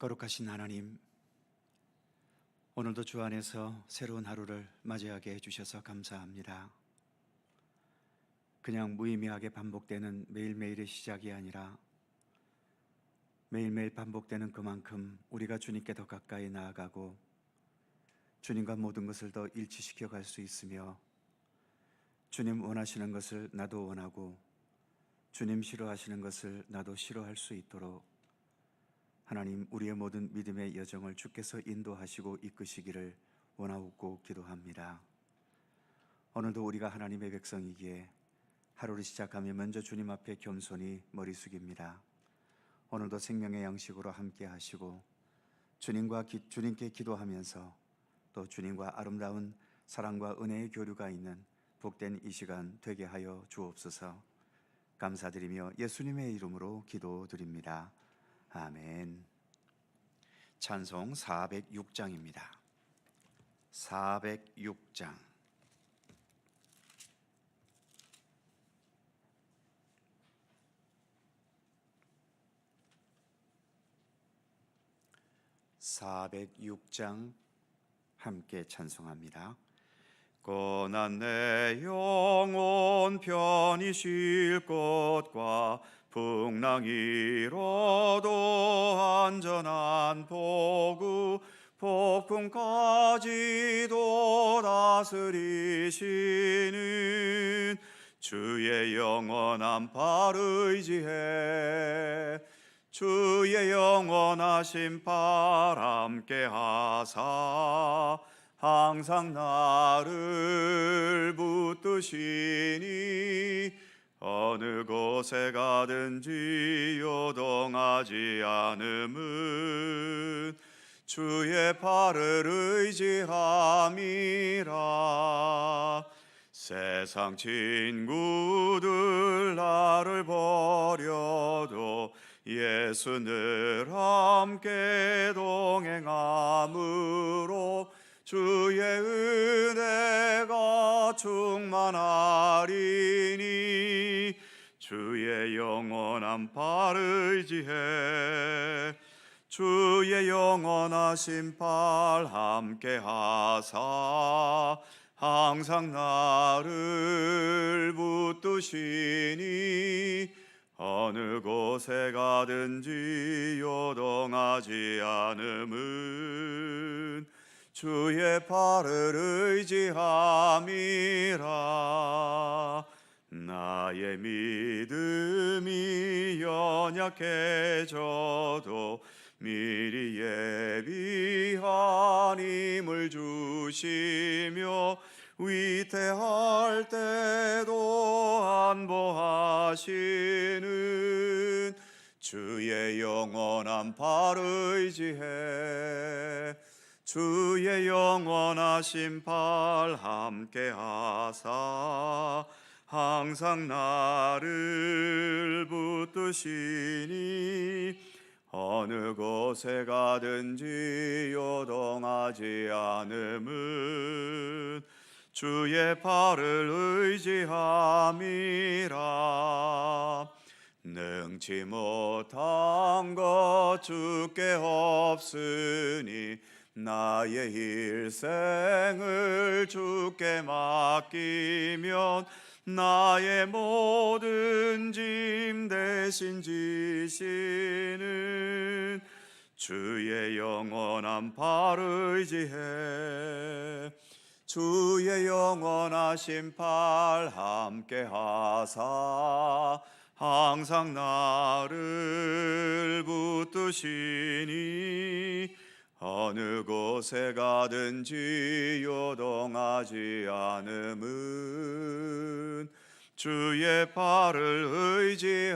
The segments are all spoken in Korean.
거룩하신 하나님, 오늘도 주 안에서 새로운 하루를 맞이하게 해주셔서 감사합니다. 그냥 무의미하게 반복되는 매일매일의 시작이 아니라 매일매일 반복되는 그만큼 우리가 주님께 더 가까이 나아가고 주님과 모든 것을 더 일치시켜 갈 수 있으며, 주님 원하시는 것을 나도 원하고 주님 싫어하시는 것을 나도 싫어할 수 있도록 하나님, 우리의 모든 믿음의 여정을 주께서 인도하시고 이끄시기를 원하고 기도합니다. 오늘도 우리가 하나님의 백성이기에 하루를 시작하며 먼저 주님 앞에 겸손히 머리 숙입니다. 오늘도 생명의 양식으로 함께 하시고 주님께 기도하면서 또 주님과 아름다운 사랑과 은혜의 교류가 있는 복된 이 시간 되게 하여 주옵소서. 감사드리며 예수님의 이름으로 기도드립니다. 아멘. 찬송 406장입니다. 406장. 함께 찬송합니다. 고난 내 영혼 편히 쉴 곳과 풍랑 일어도 안전한 포구, 폭풍까지도 다스리시는 주의 영원한 팔 의지해 주의 영원하신 팔 함께 하사 항상 나를 붙드시니 어느 곳에 가든지 요동하지 않음은 주의 팔을 의지함이라. 세상 친구들 나를 버려도 예수 늘 함께 동행함으로 주의 은혜가 충만하리니 주의 영원한 팔 의지해 주의 영원하신 팔 함께 하사 항상 나를 붙드시니 어느 곳에 가든지 요동하지 않음은 주의 팔을 의지함이라. 나의 믿음이 연약해져도 미리 예비한 힘을 주시며 위태할 때도 안보하시는 주의 영원한 팔 의지해 주의 영원하신 팔 함께 하사 항상 나를 붙드시니 어느 곳에 가든지 요동하지 않음은 주의 팔을 의지함이라. 능치 못한 것 주께 없으니 나의 일생을 주께 맡기면 나의 모든 짐 대신 지시는 주의 영원한 팔 의지해 주의 영원하신 팔 함께 하사 항상 나를 붙드시니 어느 곳에 가든지 요동하지 않음은 주의 팔을 의지함이라.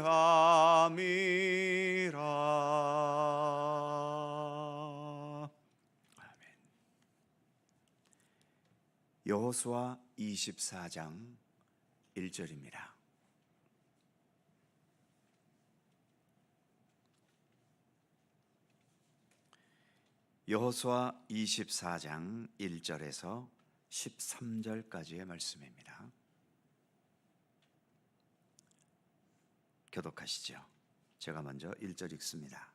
아멘. 여호수아 24장 1절입니다. 여호수아 24장 1절에서 13절까지의 말씀입니다. 교독하시죠. 제가 먼저 1절 읽습니다.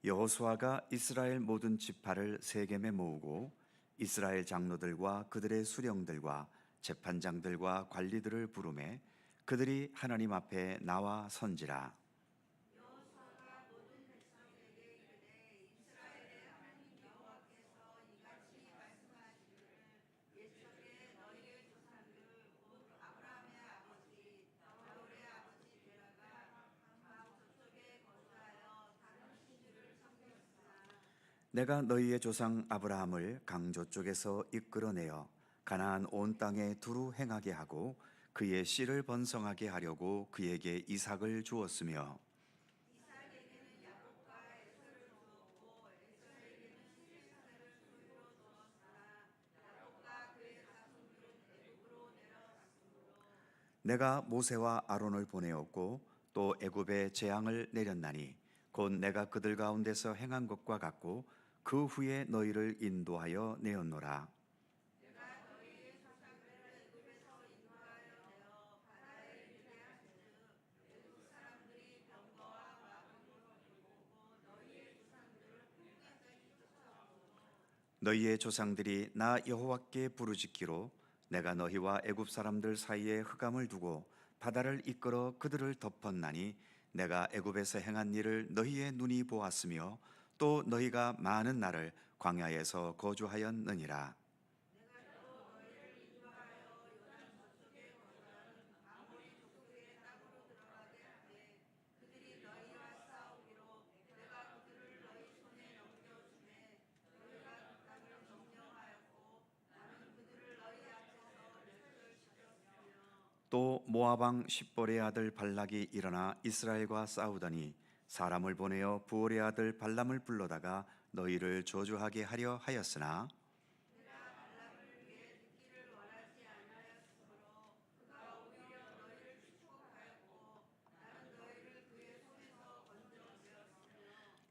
여호수아가 이스라엘 모든 지파를 세겜에 모으고 이스라엘 장로들과 그들의 수령들과 재판장들과 관리들을 부르매 그들이 하나님 앞에 나와 선지라. 내가 너희의 조상 아브라함을 강조 쪽에서 이끌어내어 가나안 온 땅에 두루 행하게 하고 그의 씨를 번성하게 하려고 그에게 이삭을 주었으며 내가 모세와 아론을 보내었고 또 애굽에 재앙을 내렸나니 곧 내가 그들 가운데서 행한 것과 같고 그 후에 너희를 인도하여 내었노라. 너희의 조상들이 나 여호와께 부르짖기로 내가 너희와 애굽 사람들 사이에 흑암을 두고 바다를 이끌어 그들을 덮었나니 내가 애굽에서 행한 일을 너희의 눈이 보았으며 또 너희가 많은 날을 광야에서 거주하였느니라. 또 모압 왕 십볼의 아들 발락이 일어나 이스라엘과 싸우더니 사람을 보내어 부올의 아들 발람을 불러다가 너희를 저주하게 하려 하였으나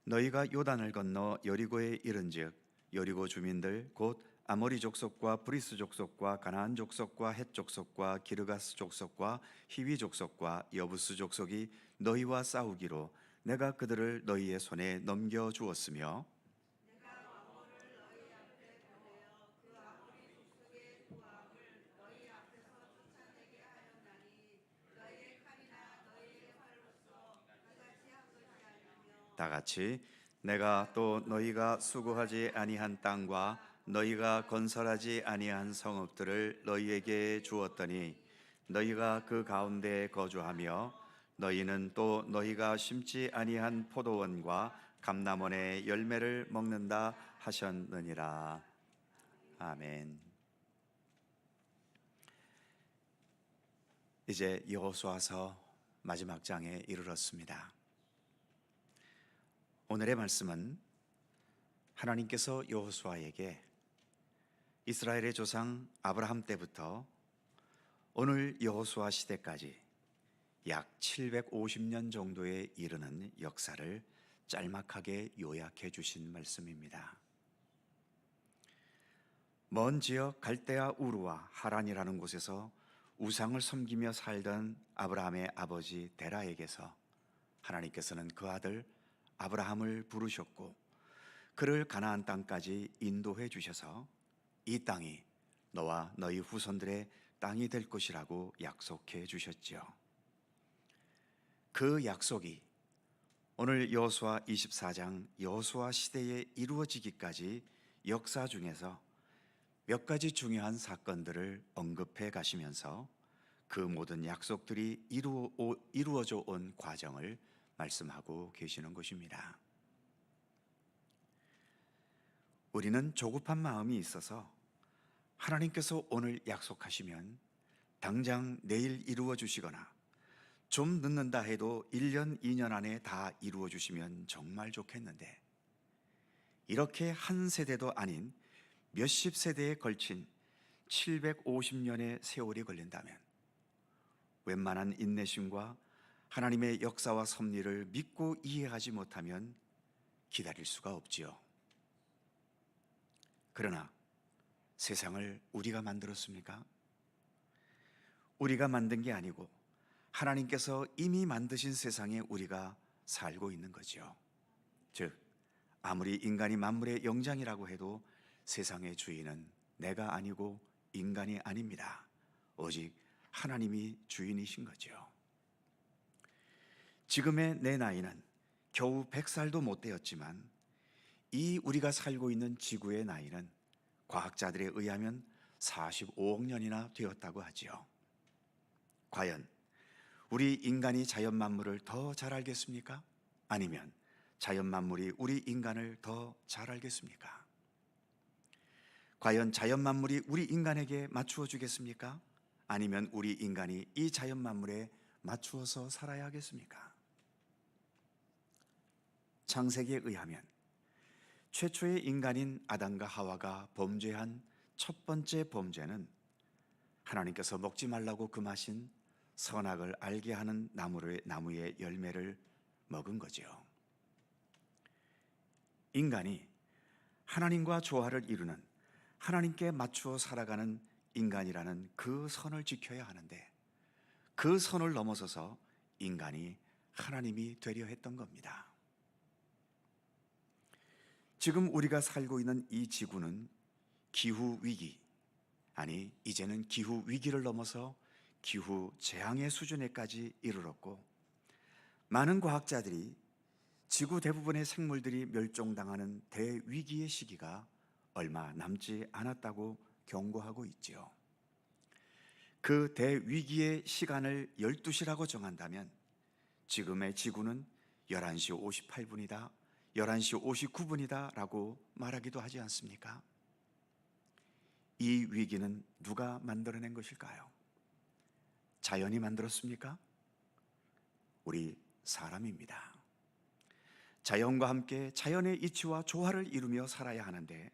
너희가 요단을 건너 여리고에 이른즉 여리고 주민들 곧 아모리 족속과 브리스 족속과 가나안 족속과 헷 족속과 기르가스 족속과 히위 족속과 여부스 족속이 너희와 싸우기로 내가 그들을 너희의 손에 넘겨 주었으며 다 같이 내가 또 너희가 수고하지 아니한 땅과 너희가 건설하지 아니한 성읍들을 너희에게 주었더니 너희가 그 가운데 거주하며 너희는 또 너희가 심지 아니한 포도원과 감람원의 열매를 먹는다 하셨느니라. 아멘. 이제 여호수아서 마지막 장에 이르렀습니다. 오늘의 말씀은 하나님께서 여호수아에게 이스라엘의 조상 아브라함 때부터 오늘 여호수아 시대까지 약 750년 정도에 이르는 역사를 짤막하게 요약해 주신 말씀입니다. 먼 지역 갈대아 우르와 하란이라는 곳에서 우상을 섬기며 살던 아브라함의 아버지 데라에게서 하나님께서는 그 아들 아브라함을 부르셨고 그를 가나안 땅까지 인도해 주셔서 이 땅이 너와 너희 후손들의 땅이 될 것이라고 약속해 주셨지요. 그 약속이 오늘 여호수아 24장 여호수아 시대에 이루어지기까지 역사 중에서 몇 가지 중요한 사건들을 언급해 가시면서 그 모든 약속들이 이루어져 온 과정을 말씀하고 계시는 것입니다. 우리는 조급한 마음이 있어서 하나님께서 오늘 약속하시면 당장 내일 이루어 주시거나 좀 늦는다 해도 1년, 2년 안에 다 이루어 주시면 정말 좋겠는데 이렇게 한 세대도 아닌 몇십 세대에 걸친 750년의 세월이 걸린다면 웬만한 인내심과 하나님의 역사와 섭리를 믿고 이해하지 못하면 기다릴 수가 없지요. 그러나 세상을 우리가 만들었습니까? 우리가 만든 게 아니고 하나님께서 이미 만드신 세상에 우리가 살고 있는 거죠. 즉 아무리 인간이 만물의 영장이라고 해도 세상의 주인은 내가 아니고 인간이 아닙니다. 오직 하나님이 주인이신 거죠. 지금의 내 나이는 겨우 100살도 못 되었지만 이 우리가 살고 있는 지구의 나이는 과학자들에 의하면 45억 년이나 되었다고 하지요. 과연 우리 인간이 자연 만물을 더 잘 알겠습니까? 아니면 자연 만물이 우리 인간을 더 잘 알겠습니까? 과연 자연 만물이 우리 인간에게 맞추어 주겠습니까? 아니면 우리 인간이 이 자연 만물에 맞추어서 살아야 하겠습니까? 창세기에 의하면 최초의 인간인 아담과 하와가 범죄한 첫 번째 범죄는 하나님께서 먹지 말라고 금하신 선악을 알게 하는 나무의 열매를 먹은 거지요. 인간이 하나님과 조화를 이루는, 하나님께 맞추어 살아가는 인간이라는 그 선을 지켜야 하는데, 그 선을 넘어서서 인간이 하나님이 되려 했던 겁니다. 지금 우리가 살고 있는 이 지구는 기후 위기, 아니 이제는 기후 위기를 넘어서 기후 재앙의 수준에까지 이르렀고, 많은 과학자들이 지구 대부분의 생물들이 멸종당하는 대위기의 시기가 얼마 남지 않았다고 경고하고 있지요. 그 대위기의 시간을 12시라고 정한다면 지금의 지구는 11시 58분이다, 11시 59분이다 라고 말하기도 하지 않습니까? 이 위기는 누가 만들어낸 것일까요? 자연이 만들었습니까? 우리 사람입니다. 자연과 함께 자연의 이치와 조화를 이루며 살아야 하는데,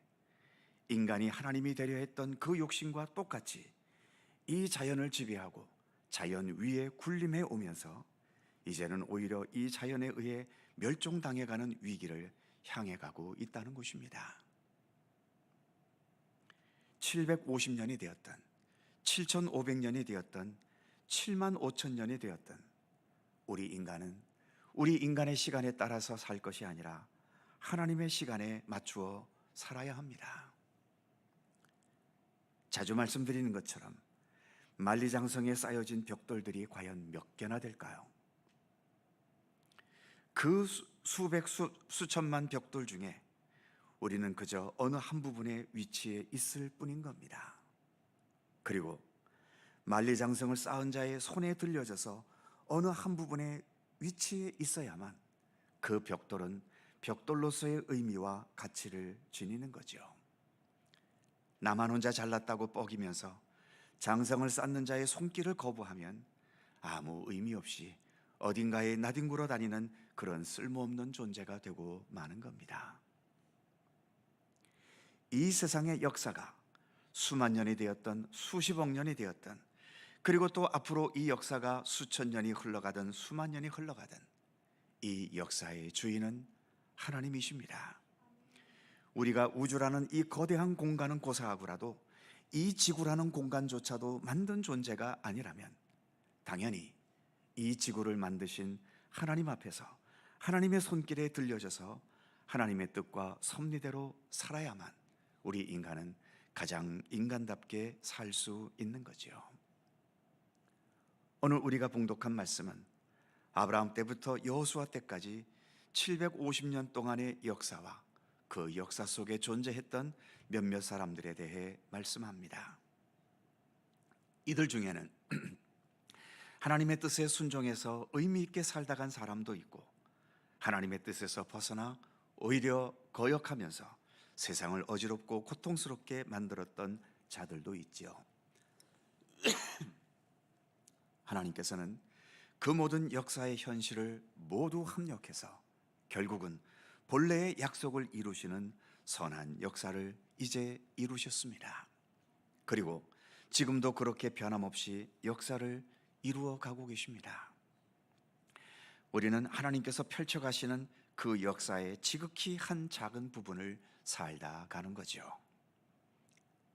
인간이 하나님이 되려 했던 그 욕심과 똑같이 이 자연을 지배하고 자연 위에 군림해 오면서 이제는 오히려 이 자연에 의해 멸종당해가는 위기를 향해 가고 있다는 것입니다. 750년이 되었던, 7500년이 되었던, 7만 5천 년이 되었던 우리 인간은 우리 인간의 시간에 따라서 살 것이 아니라 하나님의 시간에 맞추어 살아야 합니다. 자주 말씀드리는 것처럼 만리장성에 쌓여진 벽돌들이 과연 몇 개나 될까요? 그 수백 수천만 벽돌 중에 우리는 그저 어느 한 부분의 위치에 있을 뿐인 겁니다. 그리고 만리장성을 쌓은 자의 손에 들려져서 어느 한 부분의 위치에 있어야만 그 벽돌은 벽돌로서의 의미와 가치를 지니는 거죠. 나만 혼자 잘났다고 뻐기면서 장성을 쌓는 자의 손길을 거부하면 아무 의미 없이 어딘가에 나뒹굴어 다니는 그런 쓸모없는 존재가 되고 마는 겁니다. 이 세상의 역사가 수만 년이 되었던, 수십억 년이 되었던, 그리고 또 앞으로 이 역사가 수천 년이 흘러가든 수만 년이 흘러가든 이 역사의 주인은 하나님이십니다. 우리가 우주라는 이 거대한 공간은 고사하고라도 이 지구라는 공간조차도 만든 존재가 아니라면 당연히 이 지구를 만드신 하나님 앞에서 하나님의 손길에 들려져서 하나님의 뜻과 섭리대로 살아야만 우리 인간은 가장 인간답게 살 수 있는 거지요. 오늘 우리가 봉독한 말씀은 아브라함 때부터 여호수아 때까지 750년 동안의 역사와 그 역사 속에 존재했던 몇몇 사람들에 대해 말씀합니다. 이들 중에는 하나님의 뜻에 순종해서 의미 있게 살다 간 사람도 있고, 하나님의 뜻에서 벗어나 오히려 거역하면서 세상을 어지럽고 고통스럽게 만들었던 자들도 있지요. 하나님께서는 그 모든 역사의 현실을 모두 합력해서 결국은 본래의 약속을 이루시는 선한 역사를 이제 이루셨습니다. 그리고 지금도 그렇게 변함없이 역사를 이루어 가고 계십니다. 우리는 하나님께서 펼쳐가시는 그 역사의 지극히 한 작은 부분을 살다 가는 거죠.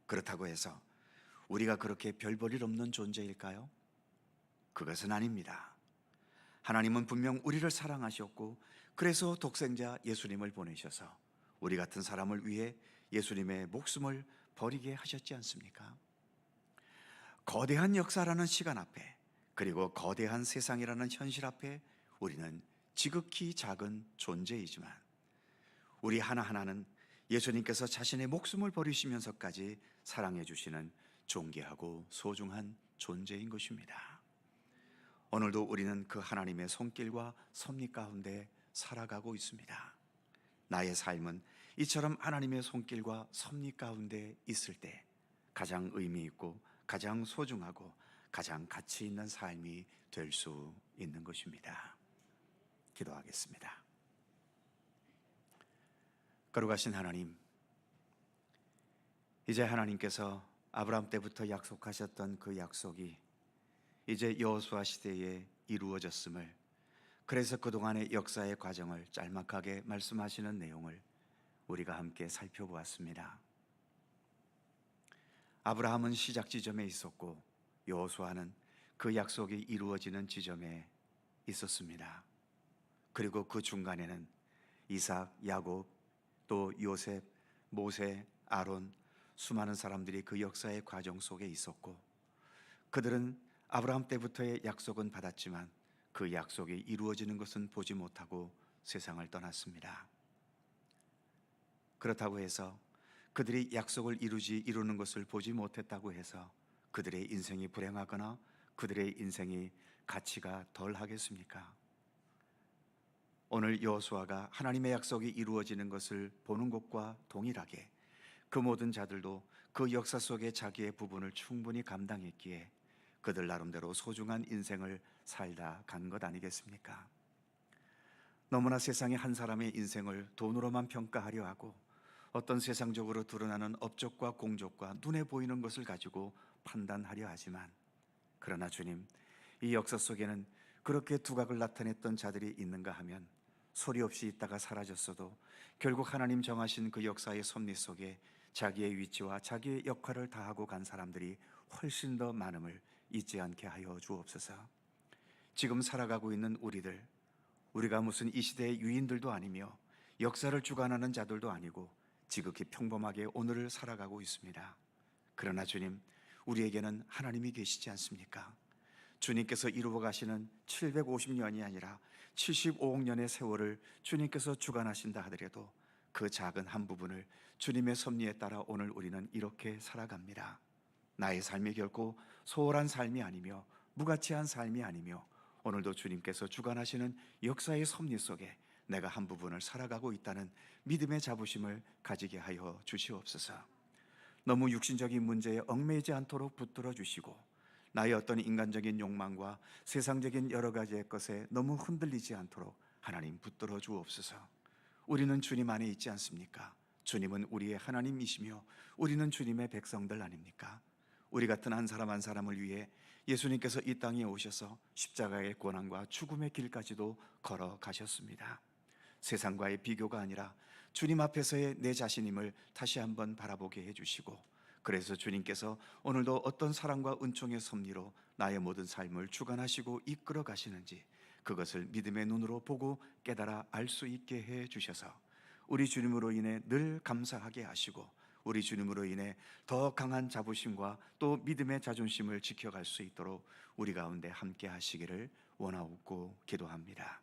그렇다고 해서 우리가 그렇게 별 볼 일 없는 존재일까요? 그것은 아닙니다. 하나님은 분명 우리를 사랑하셨고, 그래서 독생자 예수님을 보내셔서 우리 같은 사람을 위해 예수님의 목숨을 버리게 하셨지 않습니까? 거대한 역사라는 시간 앞에, 그리고 거대한 세상이라는 현실 앞에 우리는 지극히 작은 존재이지만 우리 하나하나는 예수님께서 자신의 목숨을 버리시면서까지 사랑해 주시는 존귀하고 소중한 존재인 것입니다. 오늘도 우리는 그 하나님의 손길과 섭리 가운데 살아가고 있습니다. 나의 삶은 이처럼 하나님의 손길과 섭리 가운데 있을 때 가장 의미 있고 가장 소중하고 가장 가치 있는 삶이 될 수 있는 것입니다. 기도하겠습니다. 거룩하신 하나님, 이제 하나님께서 아브라함 때부터 약속하셨던 그 약속이 이제 여호수아 시대에 이루어졌음을, 그래서 그동안의 역사의 과정을 짤막하게 말씀하시는 내용을 우리가 함께 살펴보았습니다. 아브라함은 시작 지점에 있었고 여호수아는 그 약속이 이루어지는 지점에 있었습니다. 그리고 그 중간에는 이삭, 야곱, 또 요셉, 모세, 아론, 수많은 사람들이 그 역사의 과정 속에 있었고, 그들은 아브라함 때부터의 약속은 받았지만 그 약속이 이루어지는 것은 보지 못하고 세상을 떠났습니다. 그렇다고 해서 그들이 약속을 이루는 것을 보지 못했다고 해서 그들의 인생이 불행하거나 그들의 인생이 가치가 덜 하겠습니까? 오늘 여호수아가 하나님의 약속이 이루어지는 것을 보는 것과 동일하게 그 모든 자들도 그 역사 속에 자기의 부분을 충분히 감당했기에 그들 나름대로 소중한 인생을 살다 간 것 아니겠습니까? 너무나 세상의 한 사람의 인생을 돈으로만 평가하려 하고 어떤 세상적으로 드러나는 업적과 공적과 눈에 보이는 것을 가지고 판단하려 하지만, 그러나 주님, 이 역사 속에는 그렇게 두각을 나타냈던 자들이 있는가 하면 소리 없이 있다가 사라졌어도 결국 하나님 정하신 그 역사의 섭리 속에 자기의 위치와 자기의 역할을 다하고 간 사람들이 훨씬 더 많음을 잊지 않게 하여 주옵소서. 지금 살아가고 있는 우리가 무슨 이 시대의 유인들도 아니며 역사를 주관하는 자들도 아니고 지극히 평범하게 오늘을 살아가고 있습니다. 그러나 주님, 우리에게는 하나님이 계시지 않습니까? 주님께서 이루어 가시는 750년이 아니라 75억 년의 세월을 주님께서 주관하신다 하더라도 그 작은 한 부분을 주님의 섭리에 따라 오늘 우리는 이렇게 살아갑니다. 나의 삶이 결코 소홀한 삶이 아니며 무가치한 삶이 아니며 오늘도 주님께서 주관하시는 역사의 섭리 속에 내가 한 부분을 살아가고 있다는 믿음의 자부심을 가지게 하여 주시옵소서. 너무 육신적인 문제에 얽매이지 않도록 붙들어 주시고 나의 어떤 인간적인 욕망과 세상적인 여러 가지의 것에 너무 흔들리지 않도록 하나님 붙들어 주옵소서. 우리는 주님 안에 있지 않습니까? 주님은 우리의 하나님이시며 우리는 주님의 백성들 아닙니까? 우리 같은 한 사람 한 사람을 위해 예수님께서 이 땅에 오셔서 십자가의 고난과 죽음의 길까지도 걸어가셨습니다. 세상과의 비교가 아니라 주님 앞에서의 내 자신임을 다시 한번 바라보게 해주시고, 그래서 주님께서 오늘도 어떤 사랑과 은총의 섭리로 나의 모든 삶을 주관하시고 이끌어 가시는지 그것을 믿음의 눈으로 보고 깨달아 알 수 있게 해 주셔서 우리 주님으로 인해 늘 감사하게 하시고 우리 주님으로 인해 더 강한 자부심과 또 믿음의 자존심을 지켜갈 수 있도록 우리 가운데 함께 하시기를 원하옵고 기도합니다.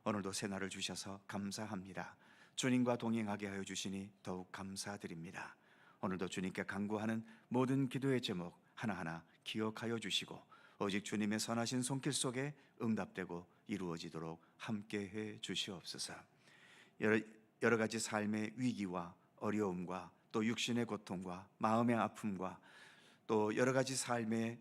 오늘도 새날을 주셔서 감사합니다. 주님과 동행하게 하여 주시니 더욱 감사드립니다. 오늘도 주님께 간구하는 모든 기도의 제목 하나하나 기억하여 주시고 오직 주님의 선하신 손길 속에 응답되고 이루어지도록 함께해 주시옵소서. 여러 가지 삶의 위기와 어려움과 또 육신의 고통과 마음의 아픔과 또 여러 가지 삶의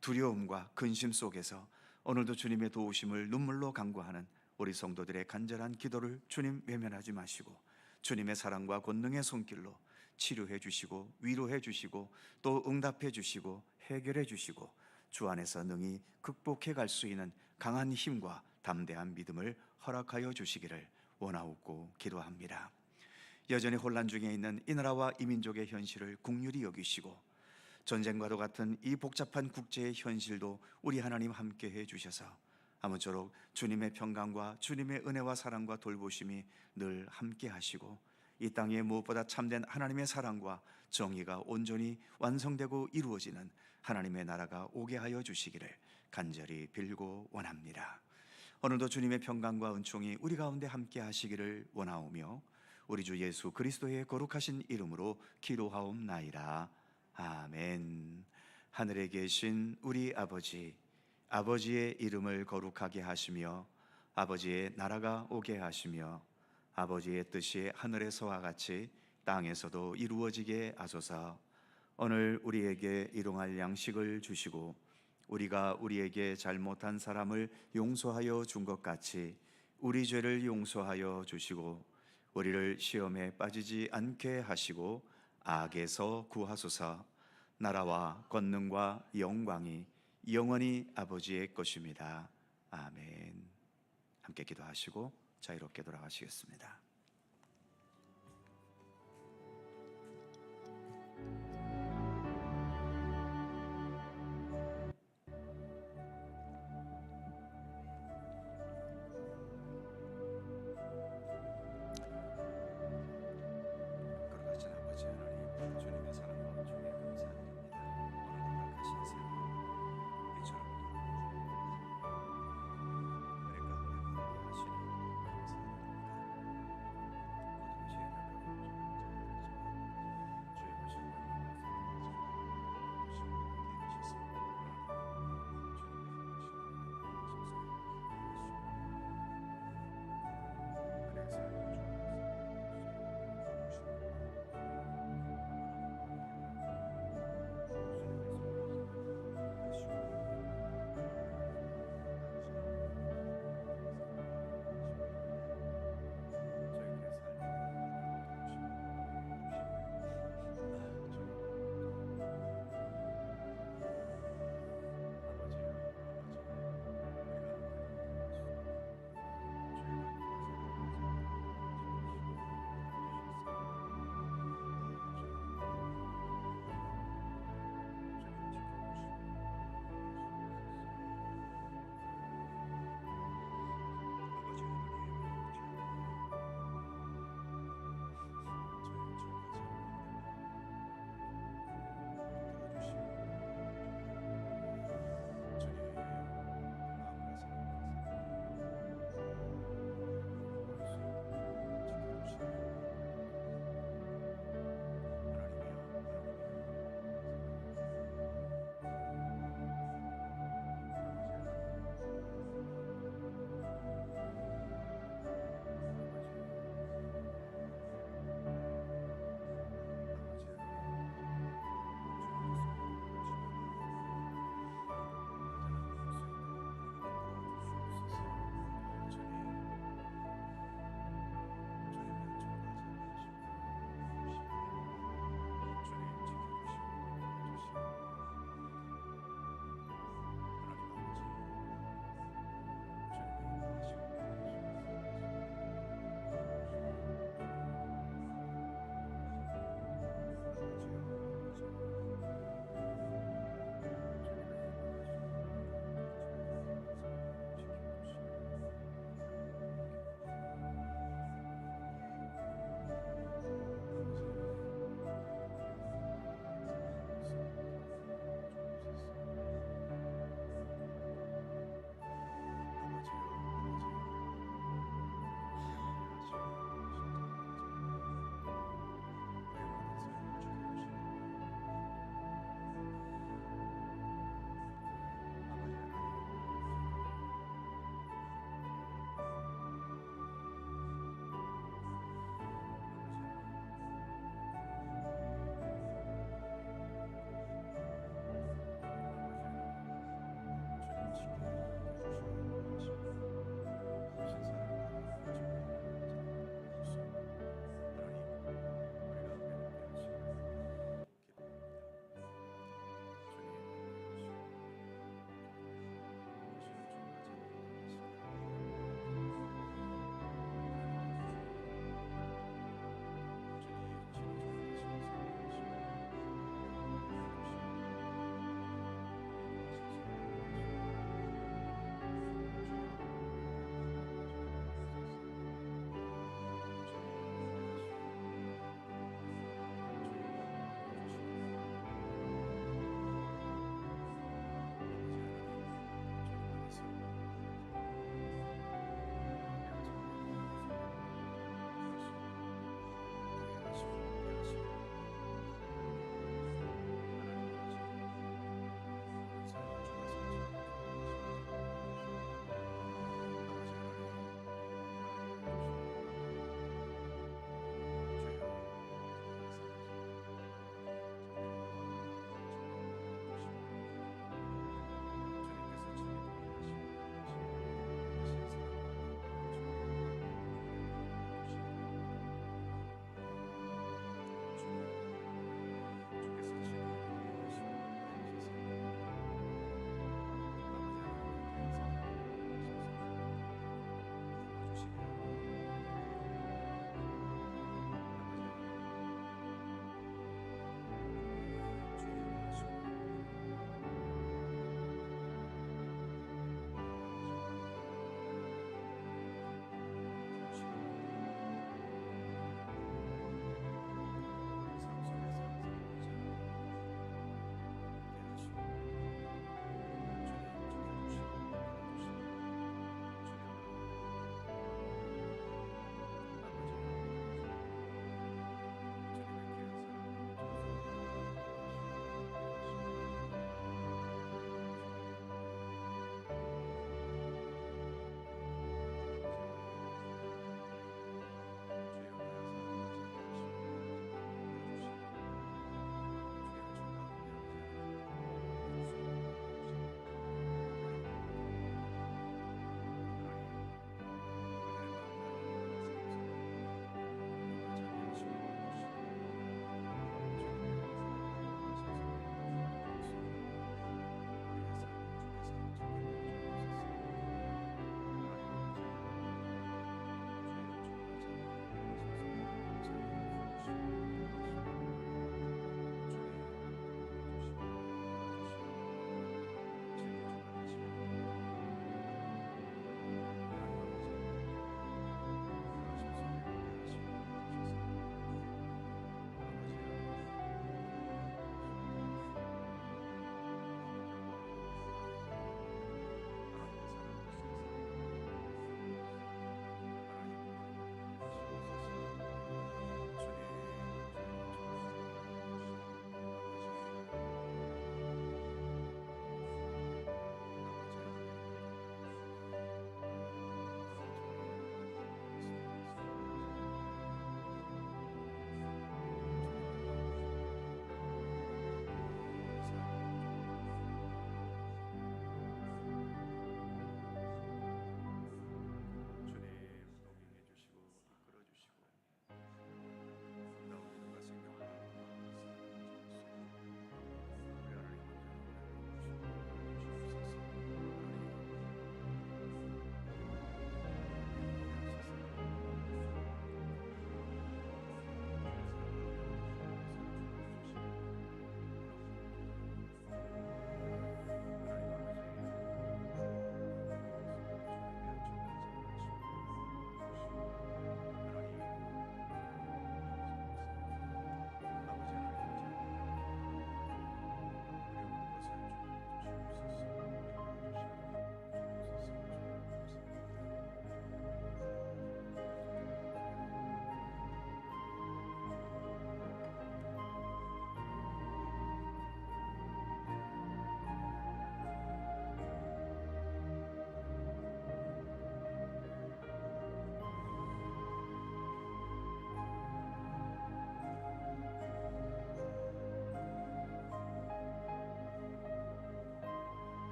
두려움과 근심 속에서 오늘도 주님의 도우심을 눈물로 간구하는 우리 성도들의 간절한 기도를 주님 외면하지 마시고 주님의 사랑과 권능의 손길로 치료해 주시고 위로해 주시고 또 응답해 주시고 해결해 주시고 주 안에서 능히 극복해 갈 수 있는 강한 힘과 담대한 믿음을 허락하여 주시기를 원하옵고 기도합니다. 여전히 혼란 중에 있는 이 나라와 이 민족의 현실을 긍휼히 여기시고 전쟁과도 같은 이 복잡한 국제의 현실도 우리 하나님 함께해 주셔서 아무쪼록 주님의 평강과 주님의 은혜와 사랑과 돌보심이 늘 함께 하시고 이 땅에 무엇보다 참된 하나님의 사랑과 정의가 온전히 완성되고 이루어지는 하나님의 나라가 오게 하여 주시기를 간절히 빌고 원합니다. 오늘도 주님의 평강과 은총이 우리 가운데 함께 하시기를 원하오며 우리 주 예수 그리스도의 거룩하신 이름으로 기도하옵나이다. 아멘. 하늘에 계신 우리 아버지, 아버지의 이름을 거룩하게 하시며 아버지의 나라가 오게 하시며 아버지의 뜻이 하늘에서와 같이 땅에서도 이루어지게 하소서. 오늘 우리에게 일용할 양식을 주시고 우리가 우리에게 잘못한 사람을 용서하여 준 것 같이 우리 죄를 용서하여 주시고 우리를 시험에 빠지지 않게 하시고 악에서 구하소서. 나라와 권능과 영광이 영원히 아버지의 것입니다. 아멘. 함께 기도하시고 자유롭게 돌아가시겠습니다.